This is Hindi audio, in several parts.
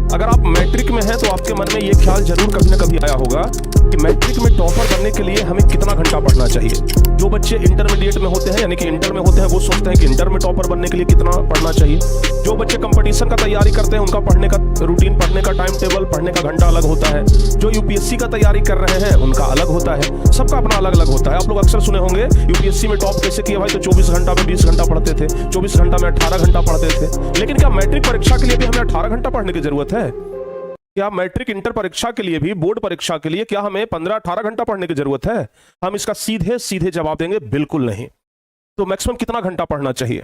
अगर आप मैट्रिक में हैं तो आपके मन में ये ख्याल जरूर कभी ना कभी आया होगा कि मैट्रिक में टॉपर बनने के लिए हमें कितना घंटा पढ़ना चाहिए। जो बच्चे इंटरमीडिएट में होते हैं यानी कि इंटर में होते हैं वो सोचते हैं कि इंटर में टॉपर बनने के लिए कितना पढ़ना चाहिए। जो बच्चे कंपटीशन का तैयारी करते हैं उनका पढ़ने का रूटीन, पढ़ने का टाइम टेबल, पढ़ने का घंटा अलग होता है। जो यूपीएससी का तैयारी कर रहे हैं उनका अलग होता है, सबका अपना अलग अलग होता है। आप लोग अक्सर सुने होंगे यूपीएससी में टॉप कैसे किया भाई, तो 24 घंटा में 20 घंटा पढ़ते थे, 24 घंटा में 18 घंटा पढ़ते थे। लेकिन क्या मैट्रिक परीक्षा के लिए भी हमें 18 घंटा पढ़ने की जरूरत है? क्या मैट्रिक इंटर परीक्षा के लिए भी, बोर्ड परीक्षा के लिए क्या हमें 15-18 घंटा पढ़ने की जरूरत है? हम इसका सीधे सीधे जवाब देंगे बिल्कुल नहीं। तो मैक्सिमम कितना घंटा पढ़ना चाहिए?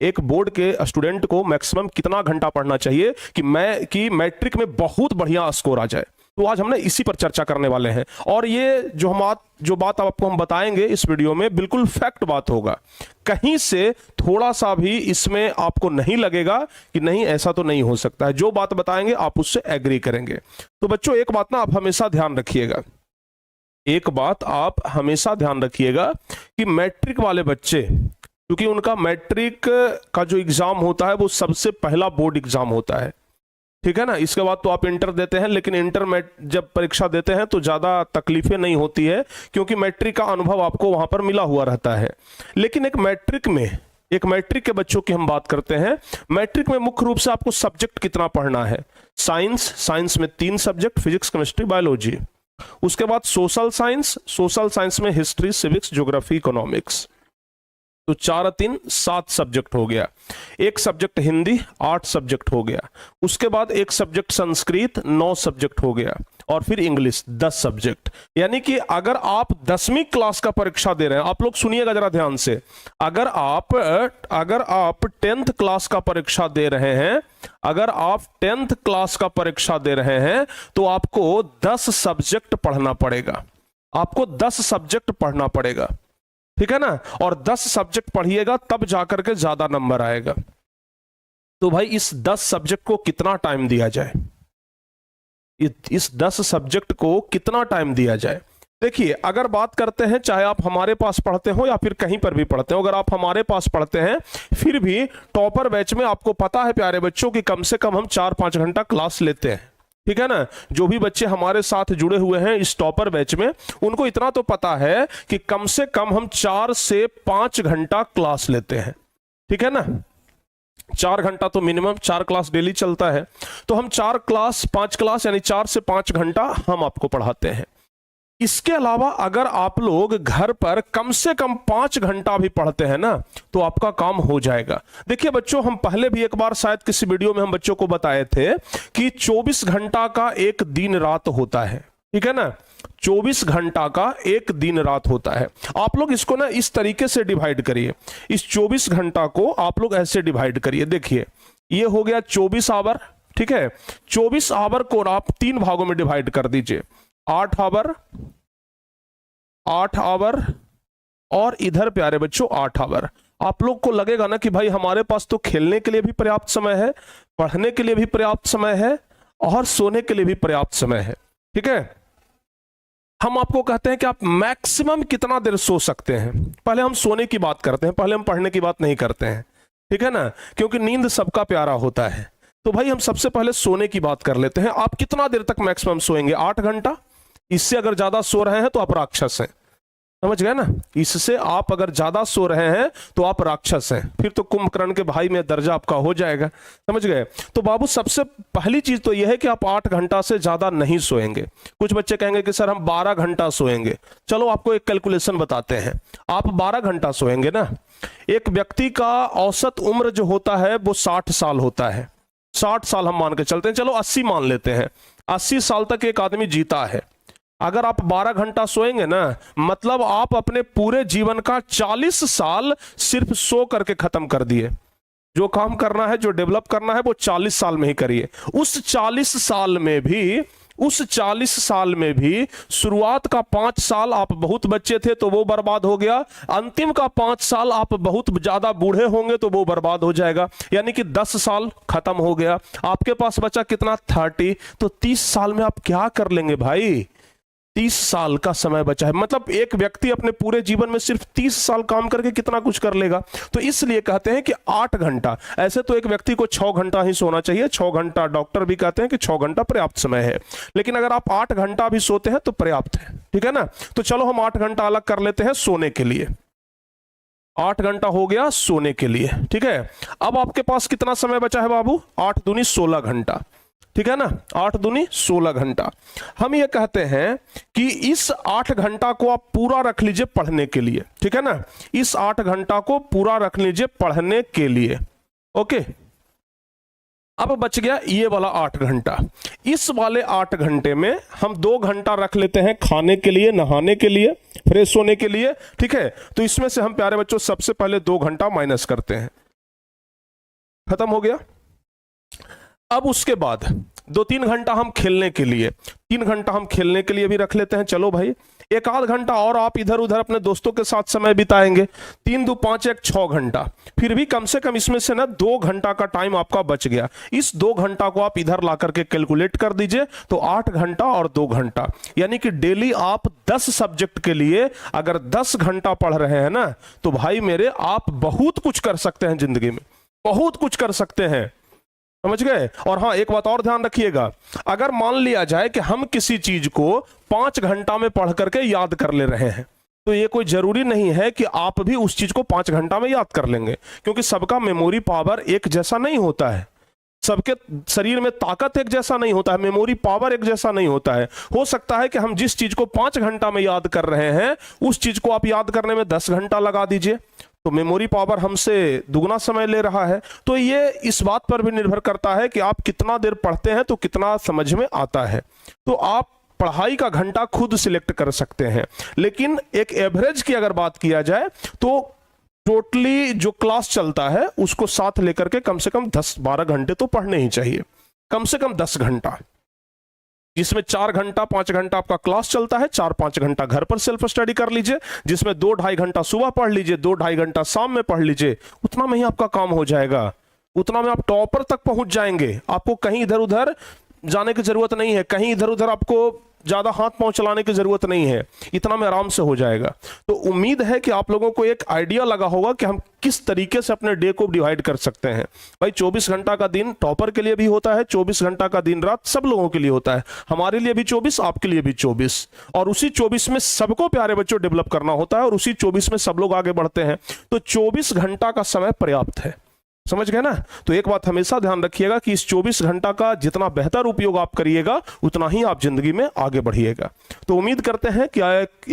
एक बोर्ड के स्टूडेंट को मैक्सिमम कितना घंटा पढ़ना चाहिए कि मैट्रिक में बहुत बढ़िया स्कोर आ जाए? तो आज हमने इसी पर चर्चा करने वाले हैं। और ये जो बात आपको हम बताएंगे इस वीडियो में बिल्कुल फैक्ट बात होगा। कहीं से थोड़ा सा भी इसमें आपको नहीं लगेगा कि नहीं ऐसा तो नहीं हो सकता है। जो बात बताएंगे आप उससे एग्री करेंगे। तो बच्चों एक बात ना आप हमेशा ध्यान रखिएगा, एक बात आप हमेशा ध्यान रखिएगा कि मैट्रिक वाले बच्चे, क्योंकि उनका मैट्रिक का जो एग्जाम होता है वो सबसे पहला बोर्ड एग्जाम होता है, ठीक है ना। इसके बाद तो आप इंटर देते हैं, लेकिन इंटर में जब परीक्षा देते हैं तो ज्यादा तकलीफें नहीं होती है क्योंकि मैट्रिक का अनुभव आपको वहां पर मिला हुआ रहता है। लेकिन एक मैट्रिक के बच्चों की हम बात करते हैं। मैट्रिक में मुख्य रूप से आपको सब्जेक्ट कितना पढ़ना है? साइंस में 3 सब्जेक्ट, फिजिक्स, केमिस्ट्री, बायोलॉजी। उसके बाद सोशल साइंस में हिस्ट्री, सिविक्स, ज्योग्राफी, इकोनॉमिक्स। तो 4 और 3 7 सब्जेक्ट हो गया। एक सब्जेक्ट हिंदी 8 सब्जेक्ट हो गया। उसके बाद एक सब्जेक्ट संस्कृत 9 सब्जेक्ट हो गया। और फिर इंग्लिश 10 सब्जेक्ट। यानी कि अगर आप 10वीं क्लास का परीक्षा दे रहे हैं, आप लोग सुनिएगा जरा ध्यान से, अगर आप 10th क्लास का परीक्षा दे रहे हैं, अगर आप 10th क्लास का परीक्षा दे रहे हैं तो आपको 10 सब्जेक्ट पढ़ना पड़ेगा। आपको 10 सब्जेक्ट पढ़ना पड़ेगा, ठीक है ना। और 10 सब्जेक्ट पढ़िएगा तब जाकर के ज्यादा नंबर आएगा। तो भाई इस 10 सब्जेक्ट को कितना टाइम दिया जाए? इस 10 सब्जेक्ट को कितना टाइम दिया जाए? देखिए अगर बात करते हैं, चाहे आप हमारे पास पढ़ते हो या फिर कहीं पर भी पढ़ते हो, अगर आप हमारे पास पढ़ते हैं फिर भी टॉपर बैच में आपको पता है प्यारे बच्चों कि कम से कम हम 4-5 घंटा क्लास लेते हैं, ठीक है ना। जो भी बच्चे हमारे साथ जुड़े हुए हैं इस टॉपर बैच में, उनको इतना तो पता है कि कम से कम हम 4 से 5 घंटा क्लास लेते हैं, ठीक है ना। 4 घंटा तो मिनिमम, 4 क्लास डेली चलता है, तो हम 5 क्लास यानी 4 से 5 घंटा हम आपको पढ़ाते हैं। इसके अलावा अगर आप लोग घर पर कम से कम 5 घंटा भी पढ़ते हैं ना तो आपका काम हो जाएगा। देखिए बच्चों, हम पहले भी एक बार शायद किसी वीडियो में हम बच्चों को बताए थे कि 24 घंटा का एक दिन रात होता है, ठीक है ना। 24 घंटा का एक दिन रात होता है। आप लोग इसको ना इस तरीके से डिवाइड करिए, इस 24 घंटा को आप लोग ऐसे डिवाइड करिए। देखिए ये हो गया 24 आवर, ठीक है। 24 आवर को आप 3 भागों में डिवाइड कर दीजिए, 8 आवर और इधर प्यारे बच्चों 8 आवर। आप लोग को लगेगा ना कि भाई हमारे पास तो खेलने के लिए भी पर्याप्त समय है, पढ़ने के लिए भी पर्याप्त समय है और सोने के लिए भी पर्याप्त समय है, ठीक है। हम आपको कहते हैं कि आप मैक्सिमम कितना देर सो सकते हैं। पहले हम सोने की बात करते हैं, पहले हम पढ़ने की बात नहीं करते हैं, ठीक है ना, क्योंकि नींद सबका प्यारा होता है। तो भाई हम सबसे पहले सोने की बात कर लेते हैं। आप कितना देर तक मैक्सिमम सोएंगे? 8 घंटा। इससे अगर ज्यादा सो रहे हैं तो आप राक्षस हैं, समझ गए ना। इससे आप अगर ज्यादा सो रहे हैं तो आप राक्षस हैं, फिर तो कुंभकर्ण के भाई में दर्जा आपका हो जाएगा, समझ गए। तो बाबू सबसे पहली चीज तो यह है कि आप 8 घंटा से ज्यादा नहीं सोएंगे। कुछ बच्चे कहेंगे कि सर हम 12 घंटा सोएंगे। चलो आपको एक कैलकुलेशन बताते हैं। आप 12 घंटा सोएंगे ना, एक व्यक्ति का औसत उम्र जो होता है वो 60 साल होता है। 60 साल हम मान के चलते हैं, चलो 80 मान लेते हैं। 80 साल तक एक आदमी जीता है। अगर आप 12 घंटा सोएंगे ना, मतलब आप अपने पूरे जीवन का 40 साल सिर्फ सो करके खत्म कर दिए। जो काम करना है, जो डेवलप करना है वो 40 साल में ही करिए। उस 40 साल में भी शुरुआत का 5 साल आप बहुत बच्चे थे तो वो बर्बाद हो गया, अंतिम का 5 साल आप बहुत ज्यादा बूढ़े होंगे तो वो बर्बाद हो जाएगा, यानी कि 10 साल खत्म हो गया। आपके पास बचा कितना? 30। तो 30 साल में आप क्या कर लेंगे भाई? 30 साल का समय बचा है। मतलब एक व्यक्ति अपने पूरे जीवन में सिर्फ 30 साल काम करके कितना कुछ कर लेगा। तो इसलिए कहते हैं कि 8 घंटा, ऐसे तो एक व्यक्ति को 6 घंटा ही सोना चाहिए, 6 घंटा डॉक्टर भी कहते हैं कि 6 घंटा पर्याप्त समय है, लेकिन अगर आप 8 घंटा भी सोते हैं तो पर्याप्त है, ठीक है ना। तो चलो हम 8 घंटा अलग कर लेते हैं सोने के लिए। 8 घंटा हो गया सोने के लिए, ठीक है। अब आपके पास कितना समय बचा है बाबू? 8 दूनी 16 घंटा, ठीक है ना। 8 दूनी 16 घंटा। हम ये कहते हैं कि इस 8 घंटा को आप पूरा रख लीजिए पढ़ने के लिए, ठीक है ना। इस 8 घंटा को पूरा रख लीजिए पढ़ने के लिए, ओके। अब बच गया ये वाला 8 घंटा। इस वाले 8 घंटे में हम 2 घंटा रख लेते हैं खाने के लिए, नहाने के लिए, फ्रेश होने के लिए, ठीक है। तो इसमें से हम प्यारे बच्चों सबसे पहले 2 घंटा माइनस करते हैं, खत्म हो गया। अब उसके बाद 2-3 घंटा हम खेलने के लिए, 3 घंटा हम खेलने के लिए भी रख लेते हैं। चलो भाई, 1 आध घंटा और आप इधर उधर अपने दोस्तों के साथ समय बिताएंगे। 3 2 5 1 6 घंटा, फिर भी कम से कम इसमें से ना 2 घंटा का टाइम आपका बच गया। इस 2 घंटा को आप इधर ला करके कैलकुलेट कर दीजिए, तो 8 घंटा और 2 घंटा, यानी कि डेली आप 10 सब्जेक्ट के लिए अगर 10 घंटा पढ़ रहे हैं ना, तो भाई मेरे आप बहुत कुछ कर सकते हैं जिंदगी में, बहुत कुछ कर सकते हैं, समझ गए। और हाँ, एक बात और ध्यान रखिएगा, अगर मान लिया जाए कि हम किसी चीज को 5 घंटा में पढ़ करके याद कर ले रहे हैं, तो ये कोई जरूरी नहीं है कि आप भी उस चीज को 5 घंटा में याद कर लेंगे, क्योंकि सबका मेमोरी पावर एक जैसा नहीं होता है, सबके शरीर में ताकत एक जैसा नहीं होता है, मेमोरी पावर एक जैसा नहीं होता है। हो सकता है कि हम जिस चीज को 5 घंटा में याद कर रहे हैं, उस चीज को आप याद करने में 10 घंटा लगा दीजिए, तो मेमोरी पावर हमसे दुगना समय ले रहा है। तो ये इस बात पर भी निर्भर करता है कि आप कितना देर पढ़ते हैं तो कितना समझ में आता है। तो आप पढ़ाई का घंटा खुद सिलेक्ट कर सकते हैं, लेकिन एक एवरेज की अगर बात किया जाए तो टोटली जो क्लास चलता है उसको साथ लेकर के कम से कम 10-12 घंटे तो पढ़ने ही चाहिए, कम से कम 10 घंटा, जिसमें 4 घंटा 5 घंटा आपका क्लास चलता है, 4-5 घंटा घर पर सेल्फ स्टडी कर लीजिए, जिसमें 2-2.5 घंटा सुबह पढ़ लीजिए, 2-2.5 घंटा शाम में पढ़ लीजिए। उतना में ही आपका काम हो जाएगा, उतना में आप टॉपर तक पहुंच जाएंगे। आपको कहीं इधर उधर जाने की जरूरत नहीं है, कहीं इधर उधर आपको ज्यादा हाथ पांव चलाने की जरूरत नहीं है, इतना में आराम से हो जाएगा। तो उम्मीद है कि आप लोगों को एक आइडिया लगा होगा कि हम किस तरीके से अपने डे को डिवाइड कर सकते हैं। भाई 24 घंटा का दिन टॉपर के लिए भी होता है, 24 घंटा का दिन रात सब लोगों के लिए होता है, हमारे लिए भी 24, आपके लिए भी 24, और उसी 24 में सबको प्यारे बच्चों डेवलप करना होता है, और उसी 24 में सब लोग आगे बढ़ते हैं। तो 24 घंटा का समय पर्याप्त है, समझ गए ना। तो एक बात हमेशा ध्यान रखिएगा कि इस 24 घंटा का जितना बेहतर उपयोग आप करिएगा, उतना ही आप जिंदगी में आगे बढ़िएगा। तो उम्मीद करते हैं कि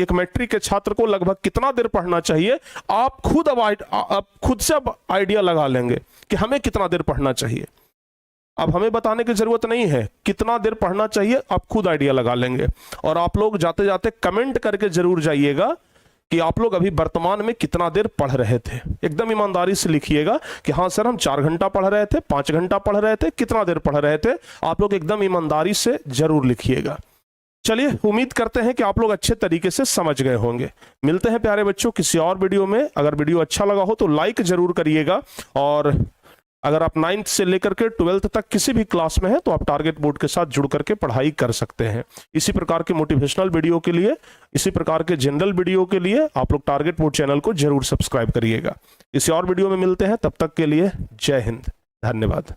एक मैट्रिक के छात्र को लगभग कितना देर पढ़ना चाहिए, आप खुद से आइडिया लगा लेंगे कि हमें कितना देर पढ़ना चाहिए। अब हमें बताने की जरूरत नहीं है कितना देर पढ़ना चाहिए, आप खुद आइडिया लगा लेंगे। और आप लोग जाते जाते कमेंट करके जरूर जाइएगा कि आप लोग अभी वर्तमान में कितना देर पढ़ रहे थे। एकदम ईमानदारी से लिखिएगा कि हाँ सर हम 4 घंटा पढ़ रहे थे, 5 घंटा पढ़ रहे थे, कितना देर पढ़ रहे थे। आप लोग एकदम ईमानदारी से जरूर लिखिएगा। चलिए, उम्मीद करते हैं कि आप लोग अच्छे तरीके से समझ गए होंगे। मिलते हैं प्यारे बच्चों किसी और वीडियो में। अगर वीडियो अच्छा लगा हो तो लाइक जरूर करिएगा, और अगर आप 9th से लेकर के 12th तक किसी भी क्लास में हैं तो आप टारगेट बोर्ड के साथ जुड़ करके पढ़ाई कर सकते हैं। इसी प्रकार के मोटिवेशनल वीडियो के लिए, इसी प्रकार के जनरल वीडियो के लिए आप लोग टारगेट बोर्ड चैनल को जरूर सब्सक्राइब करिएगा। किसी और वीडियो में मिलते हैं, तब तक के लिए जय हिंद, धन्यवाद।